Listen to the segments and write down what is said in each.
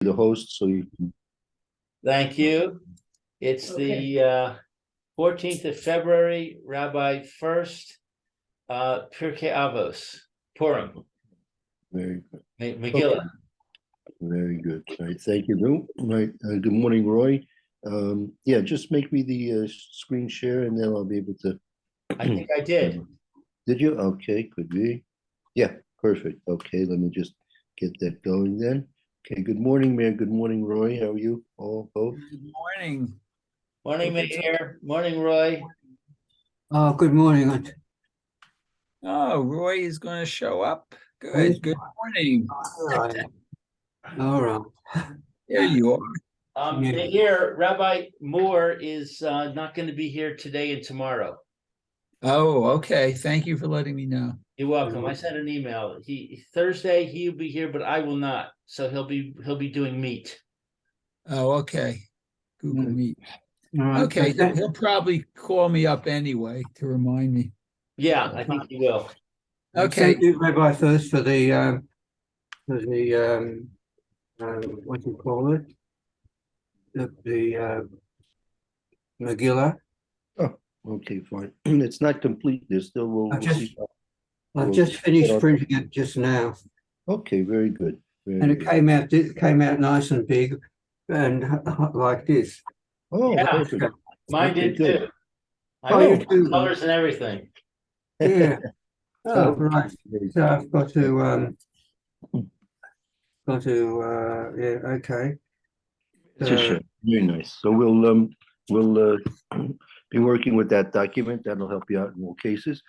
the host, so you can. Thank you. It's the 14th of February, Rabbi Furst, Pierke Avos, Purim, Very good. Megillah. Okay. Very good. All right, thank you, Lou. All right, good morning, Roy. Yeah, just make me the screen share, and then I'll be able to. I think I did. Did you? Okay, could be. Yeah, perfect. Okay, let me just get that going then. Okay, good morning, Mayor. Good morning, Roy. How are you all both? Good morning. Morning, Mayor. Morning, Roy. Oh, good morning. Oh, Roy is going to show up. Yes. Good. Good morning. All right. There you are. Yeah. Mayor, Rabbi Moore is not going to be here today and tomorrow. Oh, okay. Thank you for letting me know. You're welcome. I sent an email. Thursday he'll be here, but I will not. So he'll be doing meet. Oh, okay. Google Meet. All right. Okay, he'll probably call me up anyway to remind me. Yeah, I think he will. Okay. Thank you, Rabbi, first for the what do you call it? The Megillah. Okay, fine. It's not complete. There's still I've just finished printing it just now, Okay, very good. Very and it good. came out nice and big, and like this. Oh, Yeah. perfect. Mine Okay, did good. too. Oh, you too. Colors and everything. Yeah. Oh, Okay, right. very So good. I've got to yeah, okay. Sure. Very nice. So we'll be working with that document. That'll help you out in all cases.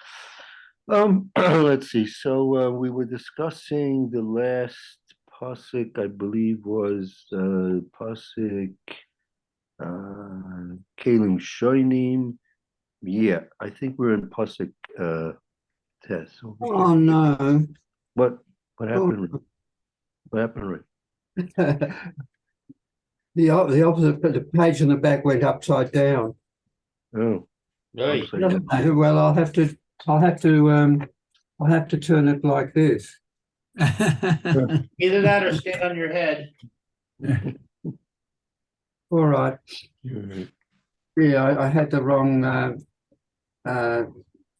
Let's see. So we were discussing the last pasuk, I believe, was pasuk Kalim Shoinim. Yeah, I think we're in pasuk test. Oh no. What happened? What happened, Rick? The opposite, but the page in the back went upside down. Oh, Right. upside Doesn't down. matter. Well, I'll have to turn it like this. Either that or stand on your head. All right. Mhm. Yeah, I had the wrong.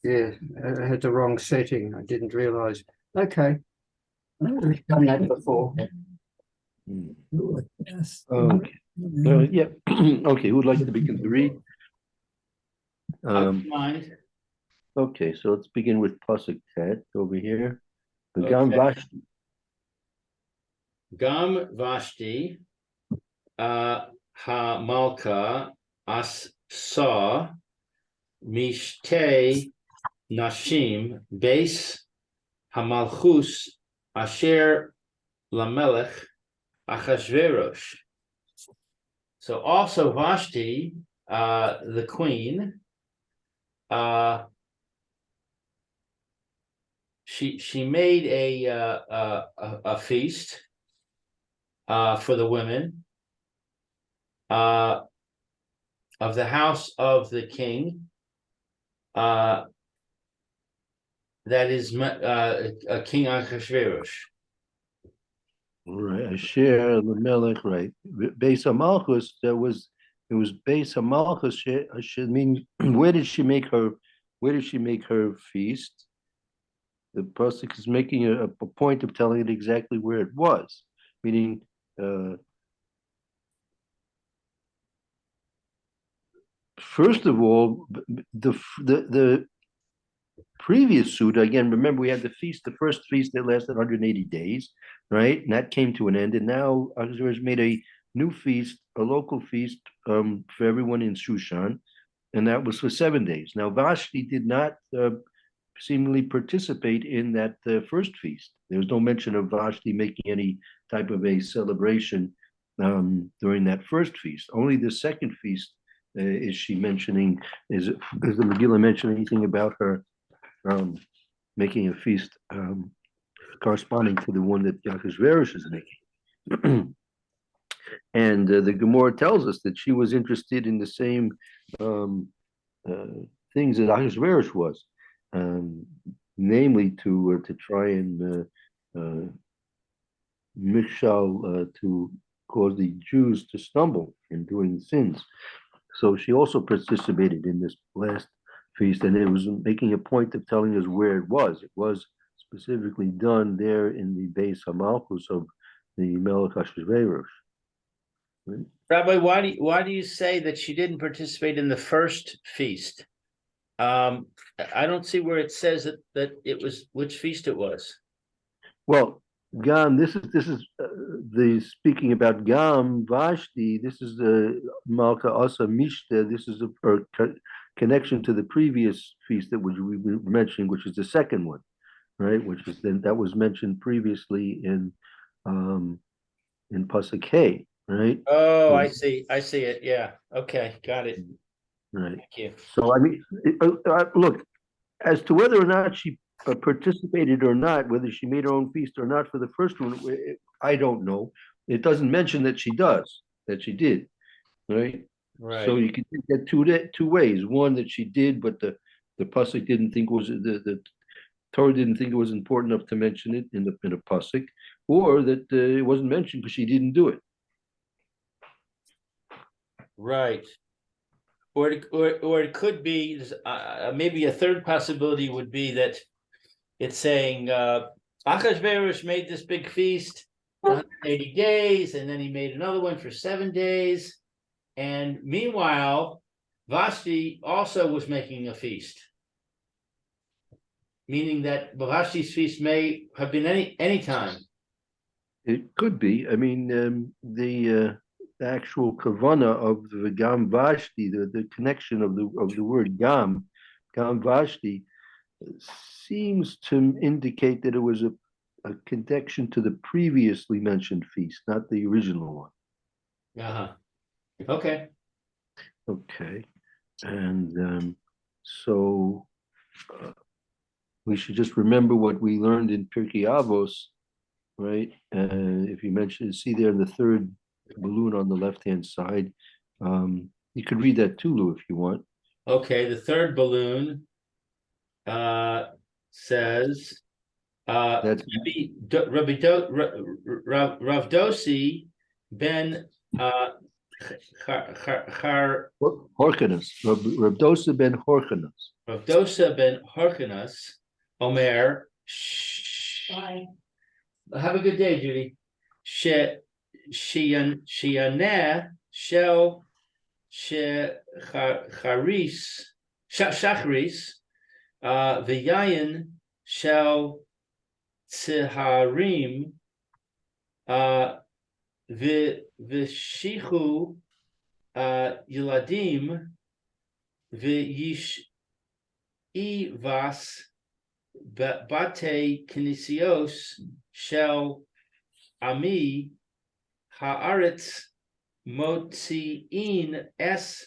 Yeah, I had the wrong setting. I didn't realize. Okay, we've done that before. Mm. Yes. Okay. Yeah. Okay. Who would like to begin to read? I don't mind. Okay. So let's begin with pasuk tet over here. Okay. Gam Vashti. Gam Vashti, Ha Malka, As Sa, Mishte Nashim, Beis Hamalchus, Asher Lamelech, Achashverosh. So also Vashti, the queen, she made a feast for the women of the house of the king, that is King Achashverosh. Right. Asher Lamelech. Right. Beis Hamalchus. It was Beis Hamalchus. I should mean. Where did she make her? Where did she make her feast? The pasuk is making a point of telling it exactly where it was, meaning. First of all, the previous suit, again, remember we had the first feast that lasted 180 days, right? And that came to an end. And now Ahasuerus made a new feast, a local feast for everyone in Shushan, and that was for 7 days. Now Vashti did not seemingly participate in that first feast. There was no mention of Vashti making any type of a celebration during that first feast. Only the second feast is she mentioning, is the Megillah mention anything about her making a feast corresponding to the one that Achashverosh is making. And the Gemara tells us that she was interested in the same things that Achashverosh was, namely to try and Mishal to cause the Jews to stumble in doing sins. So she also participated in this last feast, and it was making a point of telling us where it was. It was specifically done there in the base Hamalchus of the Melech Hashverosh. Right? Rabbi, why do you say that she didn't participate in the first feast? I don't see where it says that it was which feast it was. Well, Gam, this is the speaking about Gam Vashti. This is the Malka Asa Mishta. This is a connection to the previous feast that we were mentioning, which is the second one, right? Which is then that was mentioned previously in Pasuk Hay, right? Oh, I see it. Yeah. Okay, got it. Right. Thank you. So I mean, look, as to whether or not she participated or not, whether she made her own feast or not for the first one, I don't know. It doesn't mention that she did, right? Right. So you can take that two ways. One, that she did, but the pasuk didn't think the Torah didn't think it was important enough to mention it in a pasuk, or that it wasn't mentioned because she didn't do it. Right. Or it could be maybe a third possibility would be that it's saying Achashverosh made this big feast for 180 days, and then he made another one for 7 days. And meanwhile, Vashti also was making a feast. Meaning that Vashti's feast may have been any time. It could be. I mean, the actual kavana of the Gam Vashti, the connection of the word Gam Vashti, seems to indicate that it was a connection to the previously mentioned feast, not the original one. Uh-huh. Okay. Okay, and so we should just remember what we learned in Pierke Avos, right? If you see there in the third balloon on the left-hand side, you could read that too, Lou, if you want. Okay, the third balloon says That's Rav Dosi ben Horkanas, Reb Dosa ben Horkanas. Rav Dosa ben Harkanas Omer. Bye. Have a good day, Judy. Shianeh shel Shachris V'yayin shel Tziharim V'shichu Yiladim V'yish Ivas Bate Kinesios shel Ami Haaretz Motziin es.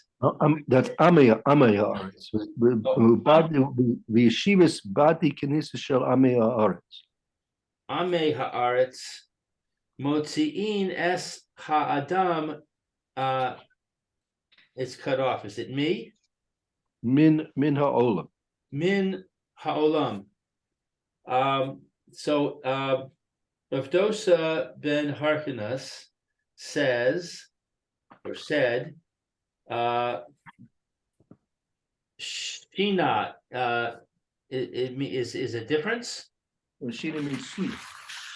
That's Amaya Aretz. The yeshivas Bati Kenisa shel Amaya Aretz. Ame Haaretz Motziin es Haadam. It's cut off. Is it me? Min ha'olam. Min Haolam. So Rav Dosa ben Harkanas says or said Shina is a difference. Well, Shina means sleep.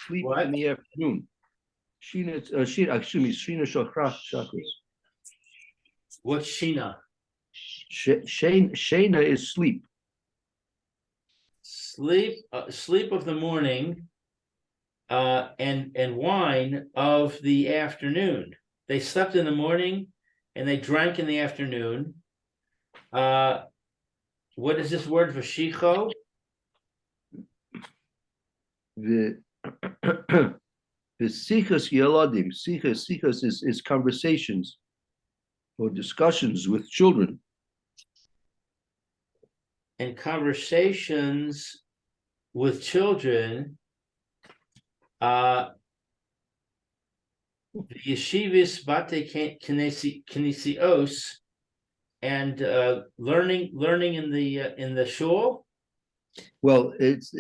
Sleep What? in the afternoon. Shina, Shina Shachris. What's Shina? Shena is sleep. Sleep of the morning, and wine of the afternoon. They slept in the morning and they drank in the afternoon. What is this word vashicho? The sichas yeladim. Sichas is conversations or discussions with children. And conversations with children, yeshivas bate kinesios, and learning in the shul. Well, it's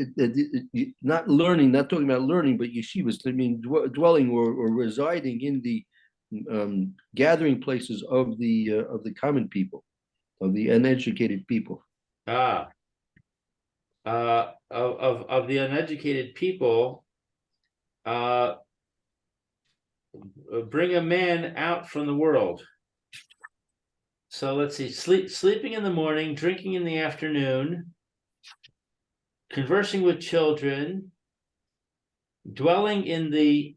not learning, not talking about learning, but yeshivas. I mean, dwelling or residing in the gathering places of the common people, of the uneducated people. of the uneducated people, bring a man out from the world. So let's see, sleeping in the morning, drinking in the afternoon, conversing with children, dwelling in the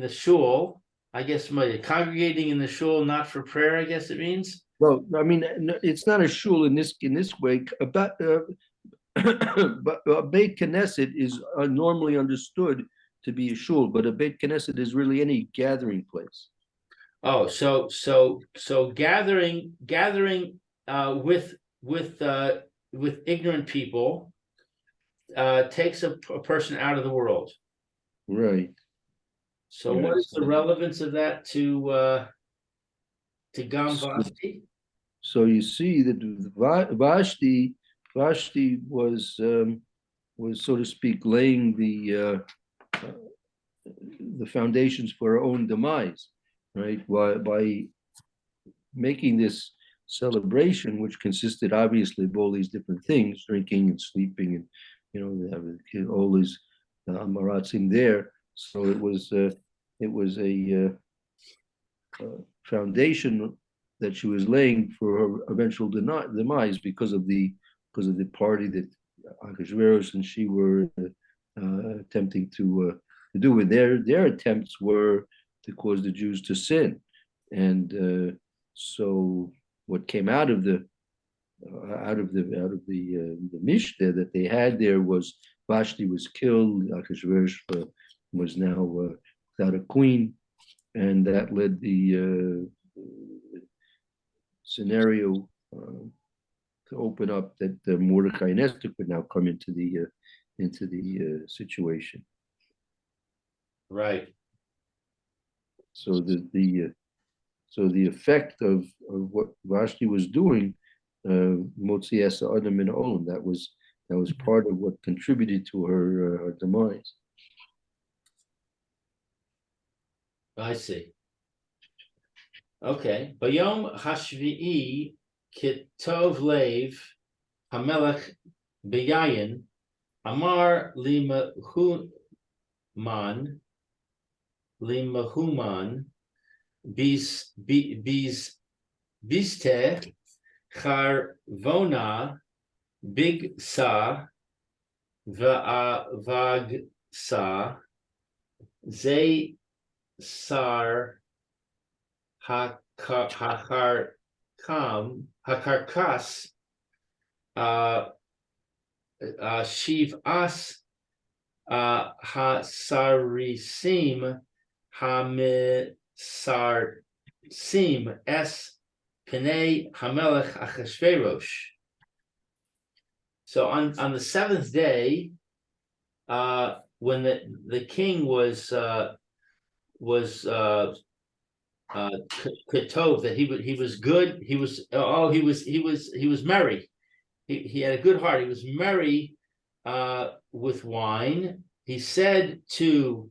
shul. I guess congregating in the shul, not for prayer, I guess it means. Well, I mean, it's not a shul in this way. But a Beit Knesset is normally understood to be a shul, but a Beit Knesset is really any gathering place. Oh, so gathering with ignorant people takes a person out of the world. Right. So what is the relevance of that to Gam Vashti? So you see that Vashti was so to speak laying the foundations for her own demise, right? By making this celebration, which consisted obviously of all these different things, drinking and sleeping, and they have all these maratzim there. So it was a foundation that she was laying for her eventual demise because of the party that Achashverosh and she were attempting to do. And their attempts were to cause the Jews to sin, and so what came out of the Mishnah that they had there was Vashti was killed, Achashverosh was now without a queen, and that led the scenario to open up that Mordecai and Esther could now come into the situation. Right. So the effect of what Vashti was doing, Motzi Esa Adam in Olam, that was part of what contributed to her demise. I see. Okay. Bayom Hashvi'i Kitov Lev Hamelech Beyayin Amar Limahuman Biste Charvona Big Sa Vag Sa Zay Sar Hakarkas Shiv As Hasarisim Hamisarsim Es Penei Hamelech Achashverosh. So on the seventh day, when the king was Ketov, that he was good, he was merry. He had a good heart. He was merry with wine. He said to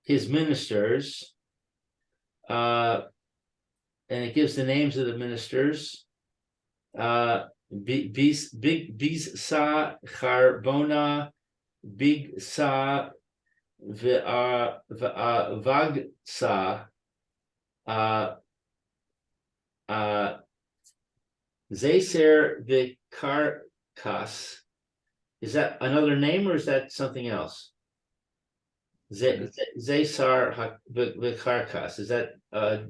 his ministers, and it gives the names of the ministers. Big Sa Charbona, Big Sa Vag Sa Zeser Vikarkas. Is that another name or is that something else? Zeser Vikarkas. Is that a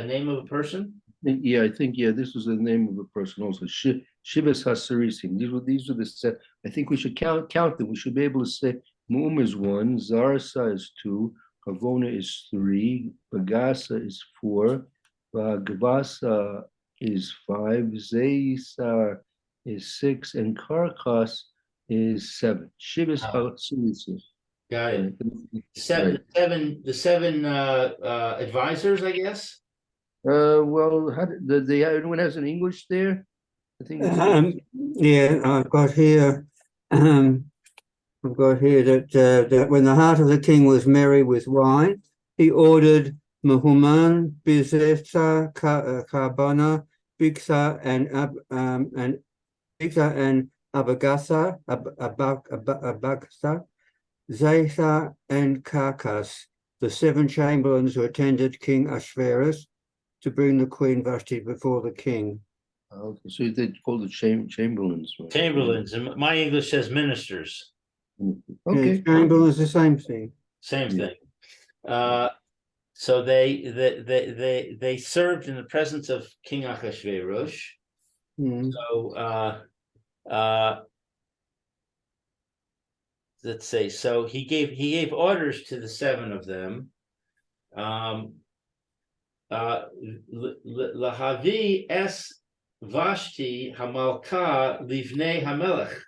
name of a person? Yeah, I think this was the name of a person also. Shivas Hasarisim. These are the set. I think we should count them. We should be able to say Mu'um is 1, Zarsa is 2, Havona is 3, Bagasa is 4, Gavasa is 5, Zeisar is 6, and Karkas is 7. Shivas Hasarisim. Got it. The seven advisors, I guess. Well, anyone has an English there? I think. Yeah, I've got here that when the heart of the king was merry with wine, he ordered Mahuman, Bizetha, Karbana, Bigtha, and Bigtha and Abagasa, Abagtha, Zatha, and Karkas, the 7 chamberlains who attended King Ahasuerus, to bring the Queen Vashti before the king. Okay, so they called it chamberlains. Right? Chamberlains, and my English says ministers. Okay. Chamberlains, the same thing. Same Yeah. thing. So they served in the presence of King Ahasuerus. Mm. So let's say, so he gave orders to the 7 of them. Lahavi es Vashti Hamalka Livnei Hamelech,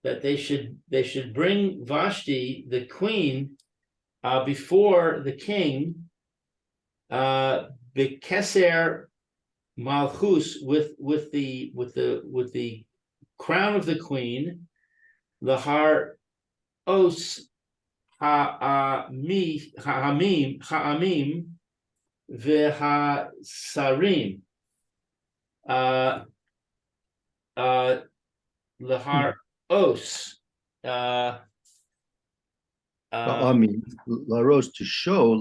that they should bring Vashti, the queen, before the king, Bekeser Malchus, with the crown of the queen, Lahar Os Ha'amim V'Hasarim, Lahar Os. Ha'amim, laros to show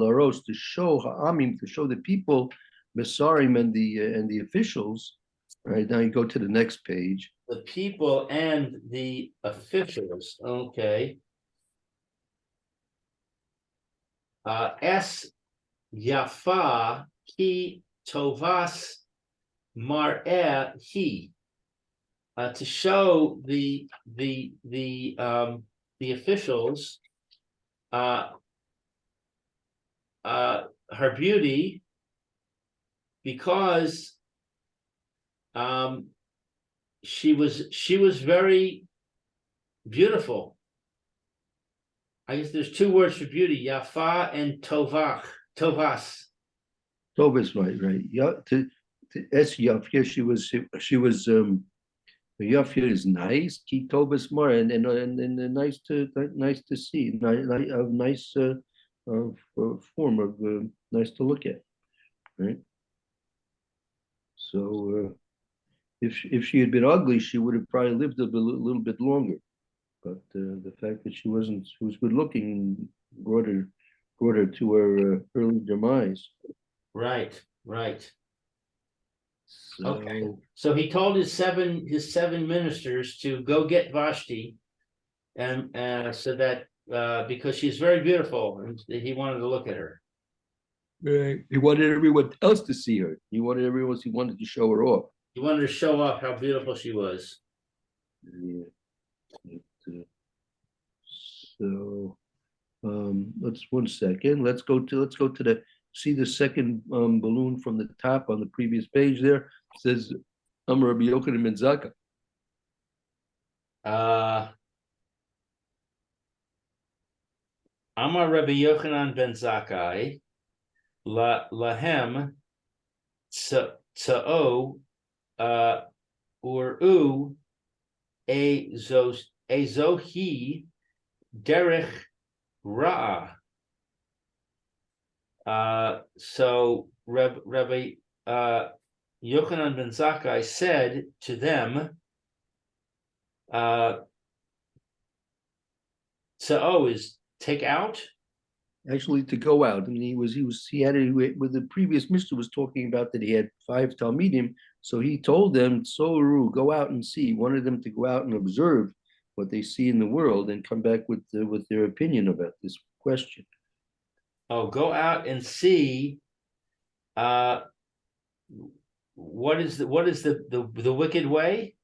ha'amim, to show the people, Mesarim and the officials. Right now, you go to the next page. The people and the officials. Okay. Es Yafa Ki Tovas Mar'eh He, to show the officials her beauty, because she was very beautiful. I guess there's 2 words for beauty: yafa and tovas. Tovas, right. Yeah, to es Yafia, she was Yafia is nice. Ki Tovas more and nice to see. Nice form of nice to look at, right? So if she had been ugly, she would have probably lived a little bit longer. But the fact that she was good looking brought her to her early demise. Right. So, Okay. So he told his seven ministers to go get Vashti, and so that because she's very beautiful, and he wanted to look at her. right. He wanted everyone else to see her. He wanted to show her off. He wanted to show off how beautiful she was. Yeah. So let's 1 second. Let's go to see the second balloon from the top on the previous page there. It says Rabbi Yochanan ben Zakkai. Amar Rabbi Yochanan ben Zakkai, lahem tsa'o uru ezohi derech ra'ah. So Rabbi Yochanan ben Zakkai said to them, "Tsa'o is take out." Actually, to go out. I mean, he had it with the previous Mishnah was talking about that he had 5 Talmidim. So he told them, "Soru, go out and see." He wanted them to go out and observe what they see in the world and come back with their opinion about this question. Oh, go out and see. What is the wicked way?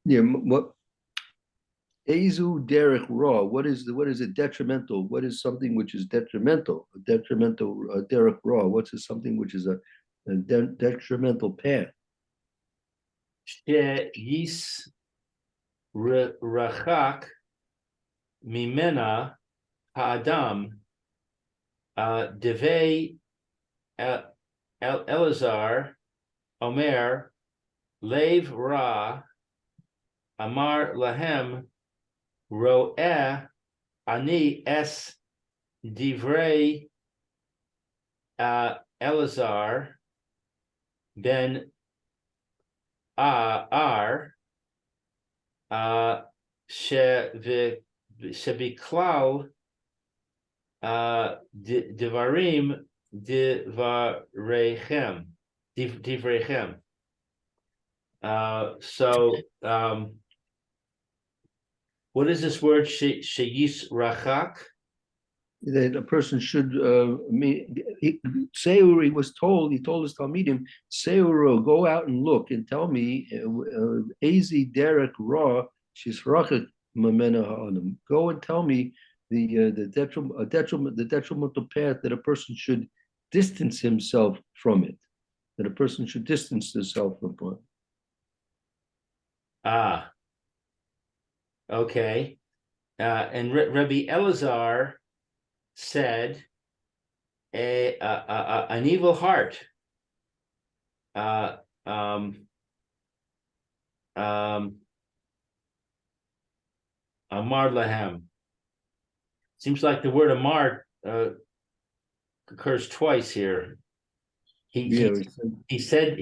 Yeah, what Ezu derech ra? What is it detrimental? What is something which is detrimental? A detrimental derech ra. What's something which is a detrimental path? She'yis rachak mimena ha'adam devei Elazar Omer Lev Ra Amar Lahem Ro'eh Ani Es Divrei Elazar ben Ar shebiklal divarim divrechem. What is this word? Sheyis rachak. That a person should Seur, he was told, he told his Talmidim, Seur, go out and look and tell me Ezi Derek Ra Shisrachet Mamena Ha'anam. Go and tell me the detrimental path that a person should distance himself from it. That a person should distance himself from it. Okay. And Rabbi Elazar said an evil heart Amar lahem. Seems like the word Amar occurs twice here. He said.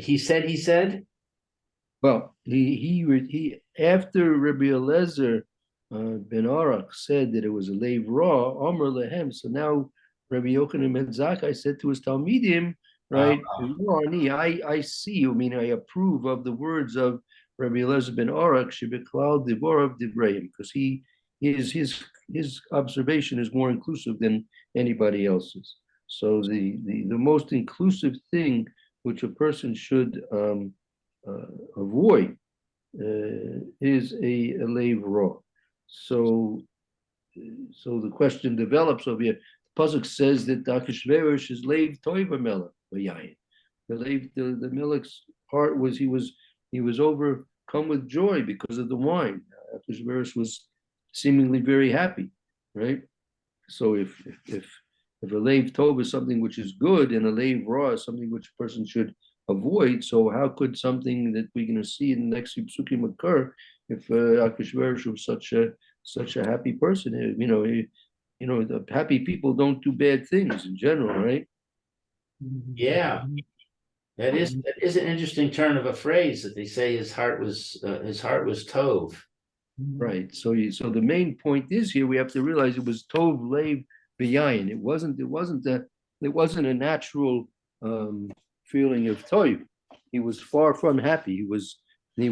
Well, he after Rabbi Eliezer ben Arak said that it was a leiv ra, Amar lehem. So now Rabbi Yochanan ben Zakkai said to his Talmidim, right? I see. I mean, I approve of the words of Rabbi Eliezer ben Arak, shebeklal divorav divrayim, because his observation is more inclusive than anybody else's. So the most inclusive thing which a person should avoid is a leiv ra. So the question develops over here. The pasuk says that Achashverosh is leiv toiva melech v'yayin. The melech's heart was he was overcome with joy because of the wine. Achashverosh was seemingly very happy, right? So if a leiv tov is something which is good and a leiv ra is something which a person should avoid, so how could something that we're going to see in the next few psukim occur if Achashverosh was such a happy person? The happy people don't do bad things in general, right? Yeah, that is an interesting turn of a phrase that they say his heart was tov. Right. So the main point is here we have to realize it was tov leiv b'yayin. It wasn't a natural feeling of tov. He was far from happy. He was very,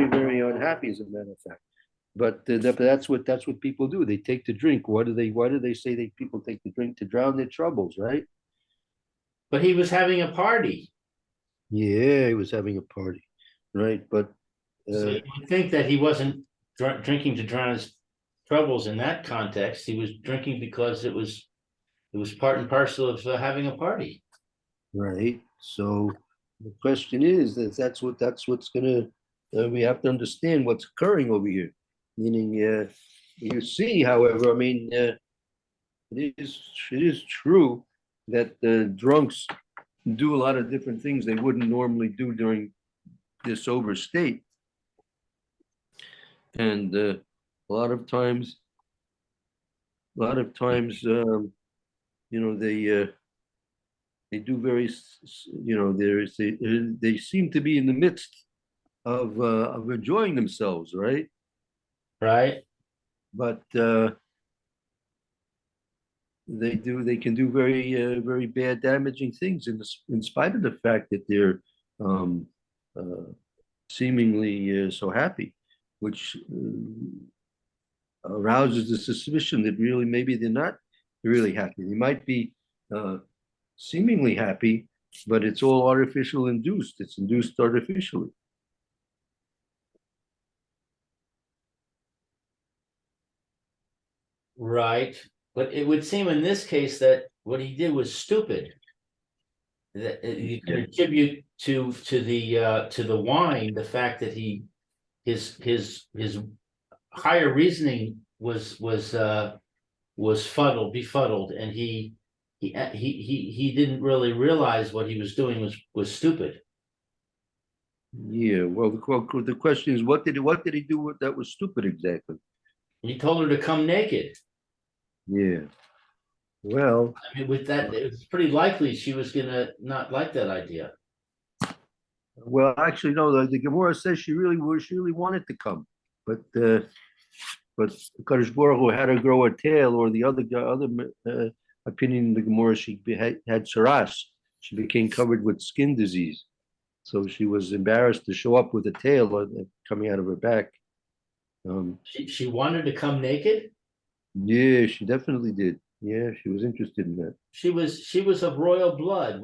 very unhappy, as a matter of fact. But that's what people do. They take the drink. Why do they say that people take the drink? To drown their troubles, right? But he was having a party. Yeah, he was having a party, right? But so you would think that he wasn't drinking to drown his troubles in that context. He was drinking because it was part and parcel of having a party. Right. So the question is that's what's gonna we have to understand what's occurring over here. Meaning, you see, however, I mean, it is true that the drunks do a lot of different things they wouldn't normally do during this sober state, and a lot of times, they do very, they seem to be in the midst of enjoying themselves, right? Right. But they can do very very bad, damaging things in spite of the fact that they're seemingly so happy, which arouses the suspicion that really maybe they're not really happy. They might be seemingly happy, but it's all artificial induced. It's induced artificially. Right. But it would seem in this case that what he did was stupid. That you can attribute to the wine the fact that his higher reasoning was befuddled, and he didn't really realize what he was doing was stupid. Yeah. Well, the question is, what did he do that was stupid exactly? He told her to come naked. Yeah. Well, I mean, with that, it's pretty likely she was gonna not like that idea. actually, no. The Gemara says she really wanted to come, but Kadosh Baruch Hu had her grow a tail, or the other opinion in the Gemara, had saras. She became covered with skin disease, so she was embarrassed to show up with a tail coming out of her back. She wanted to come naked. Yeah, she definitely did. Yeah, she was interested in that. She was of royal blood.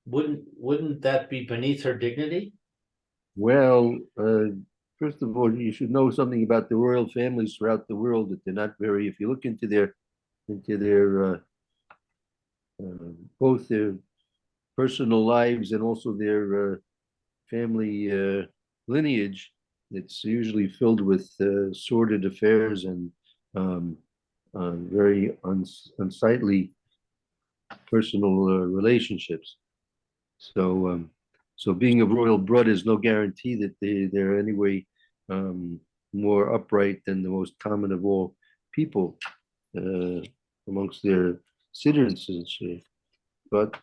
Wouldn't that be beneath her dignity? Well, first of all, you should know something about the royal families throughout the world, that they're not very. If you look into their both their personal lives and also their family lineage, it's usually filled with sordid affairs and um, very unsightly personal relationships. So being of royal blood is no guarantee that they're anyway more upright than the most common of all people amongst their citizens. But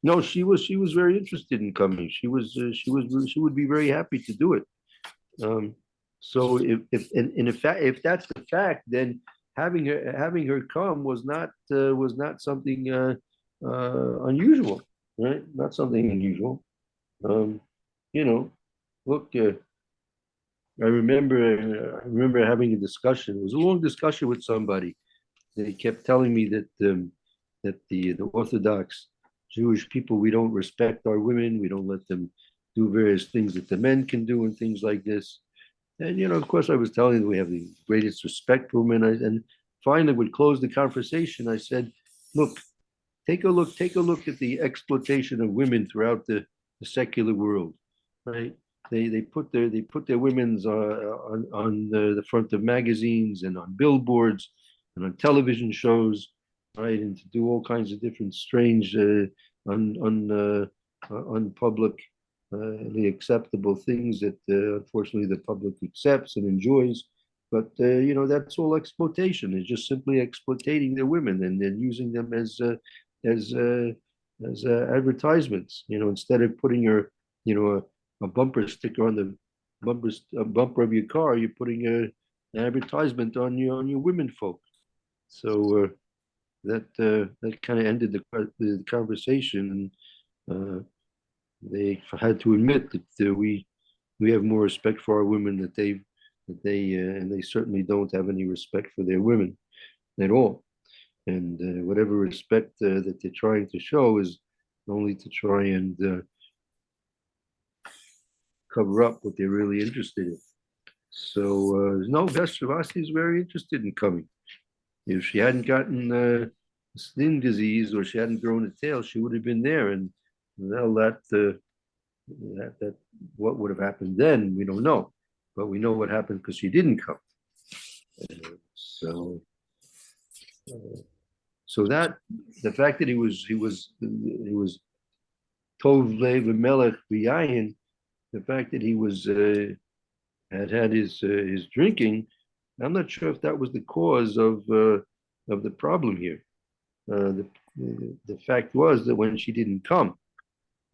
no, she was very interested in coming. She would be very happy to do it. So if that's the fact, then having her come was not something unusual, right? Not something unusual. Um, you know, look, I remember having a discussion. It was a long discussion with somebody. They kept telling me that the Orthodox Jewish people, we don't respect our women. We don't let them do various things that the men can do and things like this. And of course, I was telling them we have the greatest respect for women. And finally, would close the conversation. I said, "Look, take a look at the exploitation of women throughout the secular world, right? They put their women's on the front of magazines and on billboards and on television shows, right? And to do all kinds of different strange, unpublic, acceptable things that unfortunately the public accepts and enjoys. But that's all exploitation. It's just simply exploiting their women and then using them as advertisements. Instead of putting a bumper sticker on the bumper of your car, you're putting an advertisement on your women folk. So that kind of ended the conversation, and they had to admit that we have more respect for our women and they certainly don't have any respect for their women at all. And whatever respect that they're trying to show is only to try and cover up what they're really interested in. So no, Vestravasi is very interested in coming. If she hadn't gotten skin disease or she hadn't grown a tail, she would have been there. And well, that what would have happened then, we don't know, but we know what happened because she didn't come. So that the fact that he was Tov Lev Melech B'Yayin, the fact that he was had his drinking, I'm not sure if that was the cause of the problem here. The fact was that when she didn't come,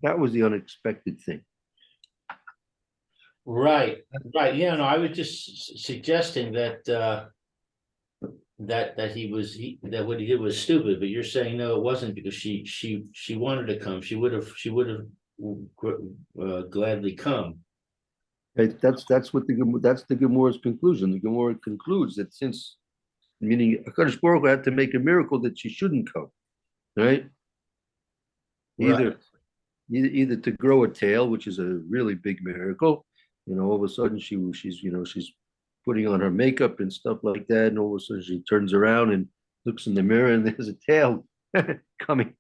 that was the unexpected thing. Right. Yeah, no, I was just suggesting that that that what he did was stupid, but you're saying no, it wasn't, because she wanted to come. She would have gladly come. Right? That's the Gemara's conclusion. The Gemara concludes that since, meaning HaKadosh Baruch Hu had to make a miracle that she shouldn't come, right? Either to grow a tail, which is a really big miracle. All of a sudden she's putting on her makeup and stuff like that, and all of a sudden she turns around and looks in the mirror, and there's a tail coming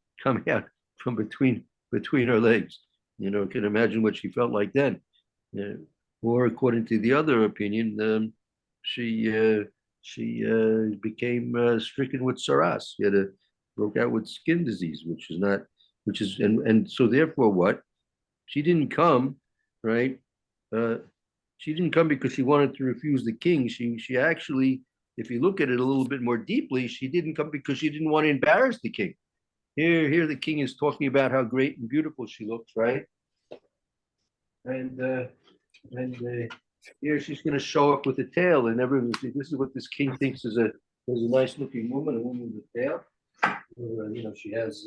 out from between her legs. Can imagine what she felt like then. Or according to the other opinion, she became stricken with saras. She broke out with skin disease, and so therefore what? She didn't come, right? She didn't come because she wanted to refuse the king. She actually if you look at it a little bit more deeply, she didn't come because she didn't want to embarrass the king. Here the king is talking about how great and beautiful she looks, right? And here she's going to show up with a tail, and everyone see this is what this king thinks is a nice looking woman, a woman with a tail. She has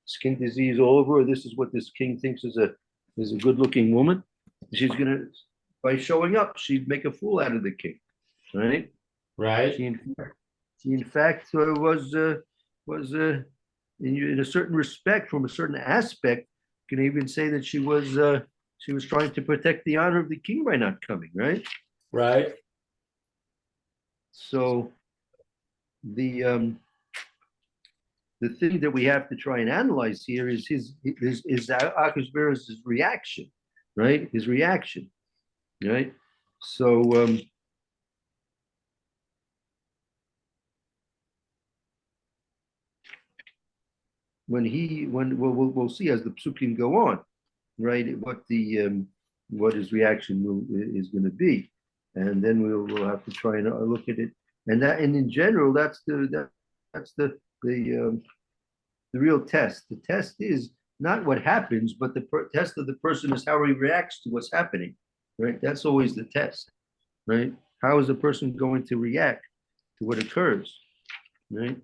skin disease all over her. This is what this king thinks is a good looking woman. She's gonna, by showing up, she'd make a fool out of the king, right? Right. She in fact was in a certain respect, from a certain aspect, you can even say that she was trying to protect the honor of the king by not coming, right? Right. So the thing that we have to try and analyze here is Achashverosh's reaction, right? His reaction, right? So when we'll see as the psukim go on, right? What his reaction is going to be, and then we'll have to try and look at it. And in general, that's the real test. The test is not what happens, but the test of the person is how he reacts to what's happening, right? That's always the test, right? How is the person going to react to what occurs, right?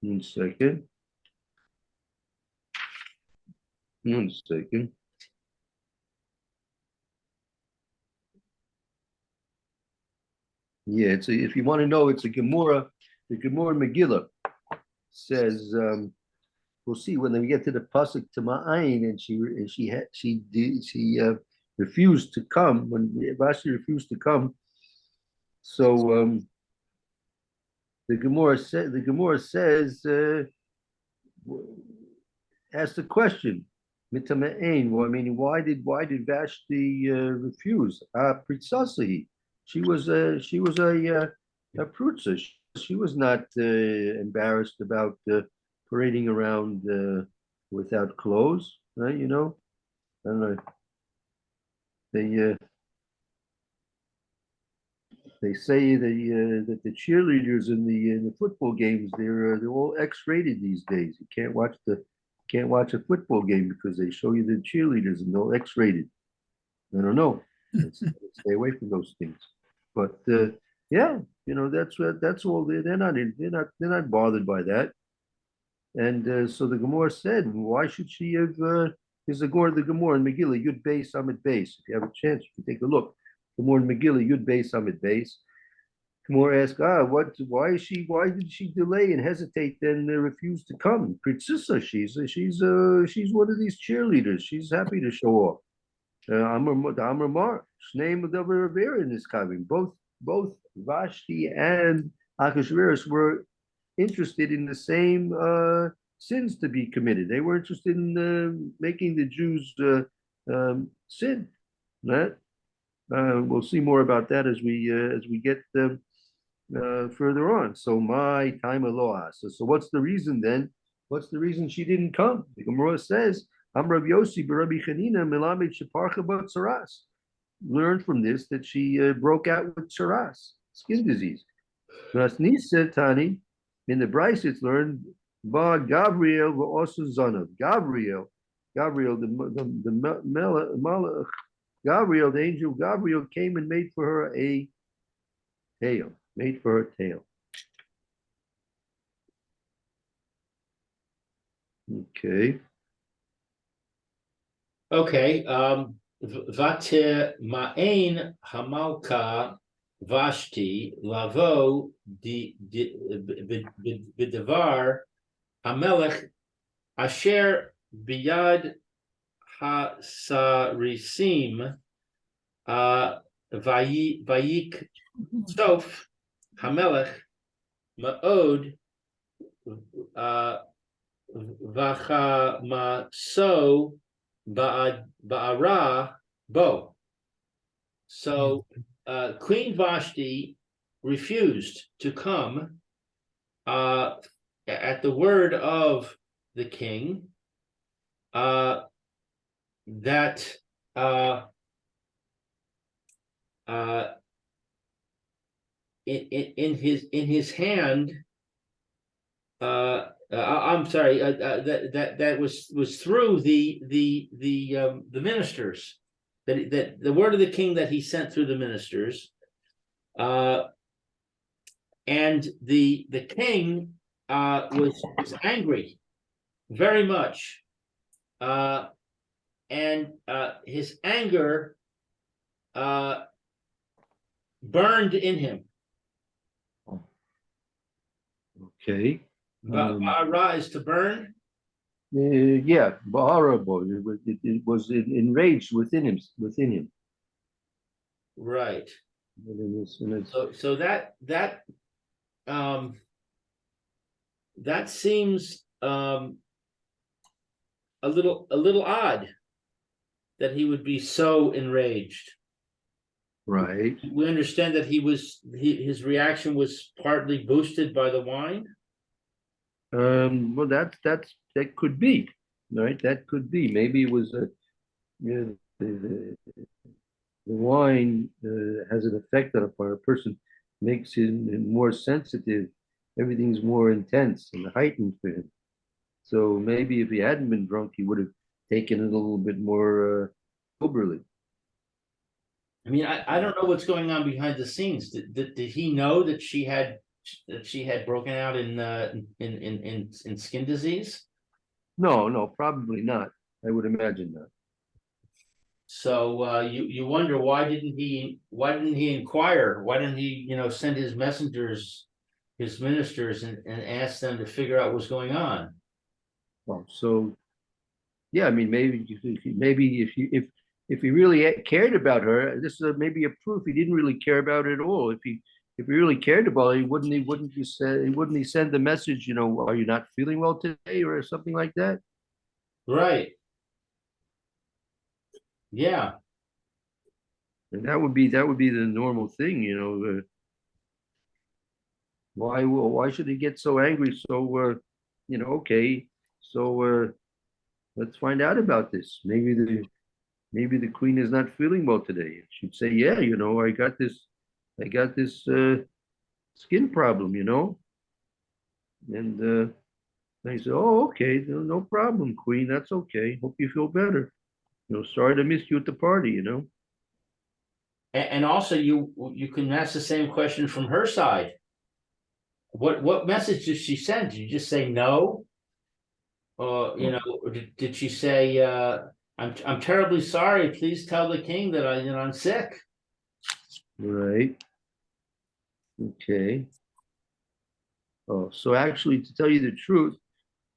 One second. One second. Yeah, if you want to know, it's a Gemara. The Gemara Megillah says, we'll see when we get to the pasuk to Ma'ayin, and she refused to come when Vashti refused to come. So the Gemara says, ask the question, mitama'ain. Well, I mean, why did Vashti refuse? Pritzasahi. She was a prutza. She was not embarrassed about parading around without clothes, right? I don't know. They say that the cheerleaders in the football games, they're all X-rated these days. You can't watch a football game because they show you the cheerleaders and they're X-rated. I don't know. Stay away from those things. But yeah, that's all. They're not bothered by that. And so the Gemara said, why should she have? Here's the Gemara in Megillah Yud Beis Amid Beis. If you have a chance, you can take a look. Gemara in Megillah Yud Beis Amid Beis. Gemara asks, why did she delay and hesitate and refuse to come? Pritzissa, she's one of these cheerleaders. She's happy to show off. Amar Mar, Shnei Medavar Rivera in this covering. Both Vashti and Achashverosh were interested in the same sins to be committed. They were interested in making the Jews sin. Right? We'll see more about that as we get further on. So my time aloha. So what's the reason then? What's the reason she didn't come? The Gemara says, "Am Rav Yossi b'Rabbi Chanina melamed sheparcha b'tzaras." Learned from this that she broke out with tzaras, skin disease. Rasnisa Tani, in the Bryce it's learned ba Gabriel also Zanav. Gabriel, the angel Gabriel came and made for her a tail. Made for her tail. Okay. Okay. Vate ma'ain hamalka Vashti lavo b'devar hamelech asher biyad hasarisim vayik sof hamelech ma'od vachamaso ba'ara bo. So Queen Vashti refused to come at the word of the king that uh in his hand, I'm sorry, that was through the ministers, that the word of the king that he sent through the ministers, and the king was angry very much, and his anger burned in him. Okay. Rise to burn. Yeah, horrible. It was enraged within him. Right. And it's, So that seems a little odd that he would be so enraged. right. We understand that his reaction was partly boosted by the wine. Well, that could be, right? That could be. Maybe it was yeah, the wine has an effect on a person, makes him more sensitive. Everything's more intense and heightened for him. So maybe if he hadn't been drunk, he would have taken it a little bit more soberly. I mean, I don't know what's going on behind the scenes. Did he know that she had broken out in skin disease? No, probably not. I would imagine not. So you wonder, why didn't he inquire? Why didn't he send his messengers, his ministers, and ask them to figure out what's going on? Well, so yeah, I mean, maybe if he really cared about her, this is maybe a proof he didn't really care about it at all. If he really cared about it, wouldn't he send the message? Are you not feeling well today, or something like that? Right. Yeah. And that would be the normal thing. Why should he get so angry? So okay, so let's find out about this. Maybe the queen is not feeling well today. She'd say, yeah, I got this skin problem, and they say, oh, okay, no problem, queen, that's okay. Hope you feel better. Sorry to miss you at the party. And also, you can ask the same question from her side. What message did she send? Did you just say no? Or did she say, I'm terribly sorry, please tell the king that I'm sick? Right. Okay. Oh, so actually, to tell you the truth,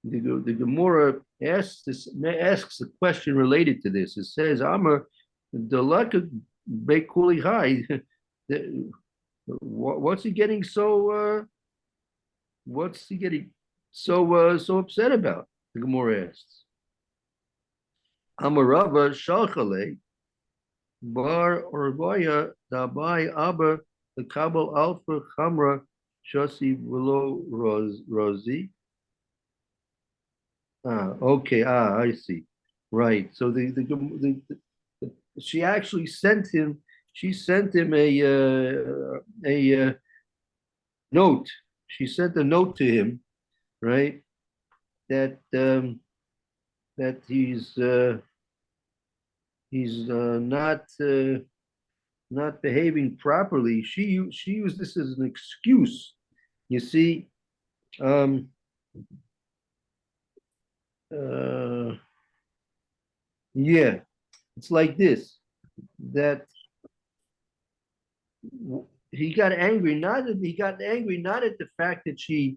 the Gemara asks a question related to this. It says, "Amar delaka bekuli high." What's he getting so? What's he getting so upset about? The Gemara asks. Amarava shalchale bar orvaya dabai abba the kabel alpha chamra shasi velo rozi. Okay. I see. Right. So she actually sent him. She sent him a note. She sent a note to him, right? That he's not behaving properly. She used this as an excuse. You see, yeah, it's like this, that he got angry. He got angry not at the fact that she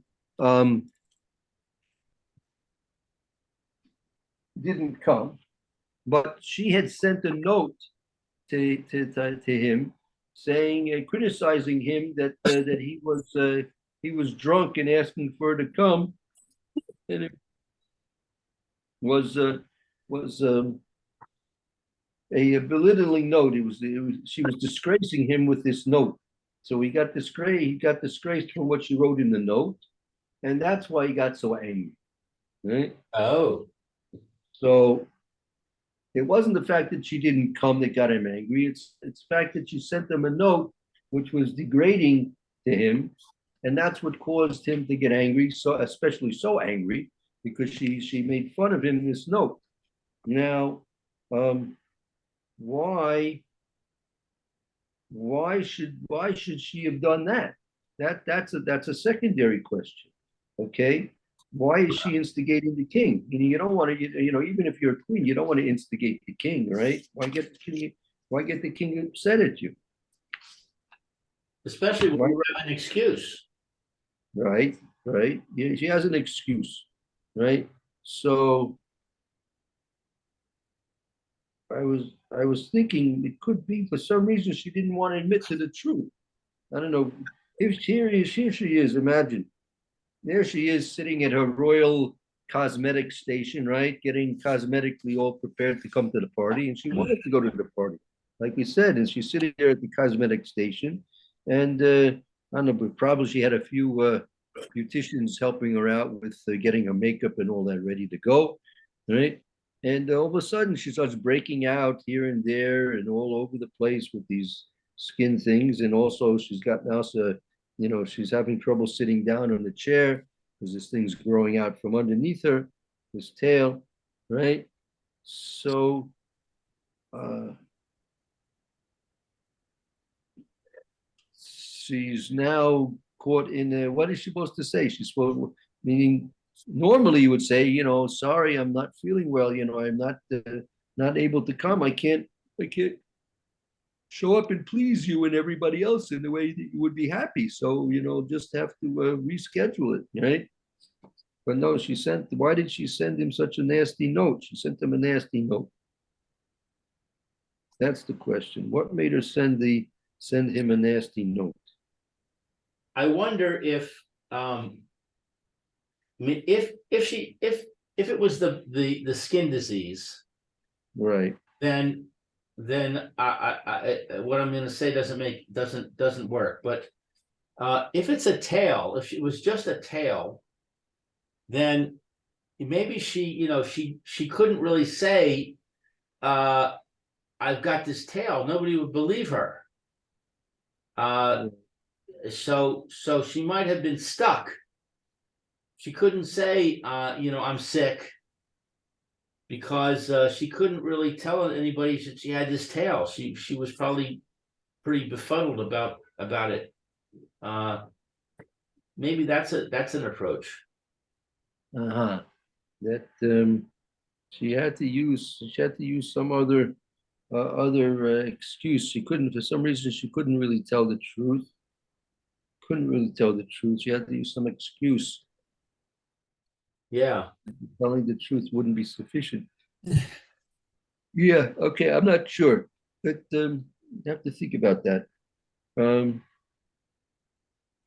didn't come, but she had sent a note to him saying, criticizing him that he was drunk and asking for her to come, and it was a belittling note. She was disgracing him with this note. So he got disgraced for what she wrote in the note, and that's why he got so angry. Right? Oh. So It wasn't the fact that she didn't come that got him angry. It's the fact that she sent him a note which was degrading to him, and that's what caused him to get angry. So especially so angry because she made fun of him in this note. Now, why should she have done that? That's a secondary question. Okay. Why is she instigating the king? You don't want to, even if you're a queen, you don't want to instigate the king, right? Why get the king upset at you? Especially when you have an excuse. Right. Yeah, she has an excuse, right? So I was thinking it could be for some reason she didn't want to admit to the truth. I don't know. Here she is, imagine. There she is sitting at her royal cosmetic station, right? Getting cosmetically all prepared to come to the party. And she wanted to go to the party, like we said. And she's sitting there at the cosmetic station. And I don't know, but probably she had a few beauticians helping her out with getting her makeup and all that ready to go, right? And all of a sudden she starts breaking out here and there and all over the place with these skin things. And also she's got now, she's having trouble sitting down on the chair because this thing's growing out from underneath her, this tail, right? So she's now caught in what is she supposed to say? She's supposed, meaning normally you would say, sorry, I'm not feeling well. I'm not able to come. I can't show up and please you and everybody else in the way that you would be happy. So, just have to reschedule it, right? But no, why did she send him such a nasty note? She sent him a nasty note. That's the question. What made her send him a nasty note? I wonder if it was the skin disease, right? Then I what I'm going to say doesn't work. But if it's a tail, if it was just a tail, then maybe she couldn't really say, I've got this tail. Nobody would believe her. So she might have been stuck. She couldn't say, I'm sick, because she couldn't really tell anybody that she had this tail. She was probably pretty befuddled about it. Maybe that's an approach. That she had to use some other excuse. For some reason she couldn't really tell the truth. She had to use some excuse. Yeah. Telling the truth wouldn't be sufficient. Yeah, okay, I'm not sure, but you have to think about that.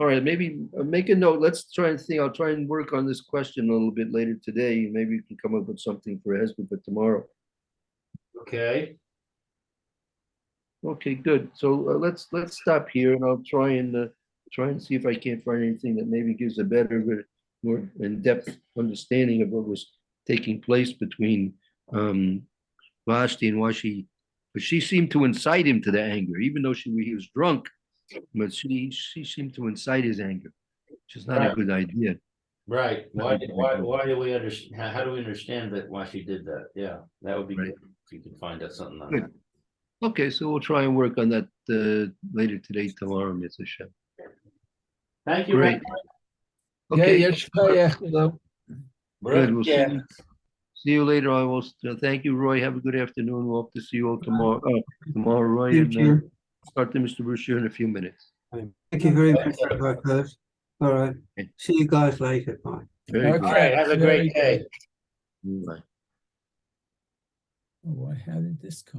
All right, maybe make a note. Let's try and think. I'll try and work on this question a little bit later today. Maybe we can come up with something for Hesper for tomorrow. Okay. Okay, good. So let's stop here, and I'll try and see if I can't find anything that maybe gives a better, more in-depth understanding of what was taking place between Vashti and why but she seemed to incite him to the anger, even though he was drunk. But she seemed to incite his anger, which is not a good idea. Right. Why do we understand? How do we understand that why she did that? Yeah, that would be good if you could find out something on that. Okay, so we'll try and work on that later today, tomorrow, Mr. Shem. Thank you. Great. Okay, Okay. yes, hello. Good. We'll see you later. I will thank you, Roy. Have a good afternoon. We'll hope to see you all tomorrow. Tomorrow, Roy, and start to Mr. Brusher in a few minutes. Thank you very much, Furst. All right. See you guys later. Bye. Very good. All right. Have a great day. Bye. Oh, how did this come?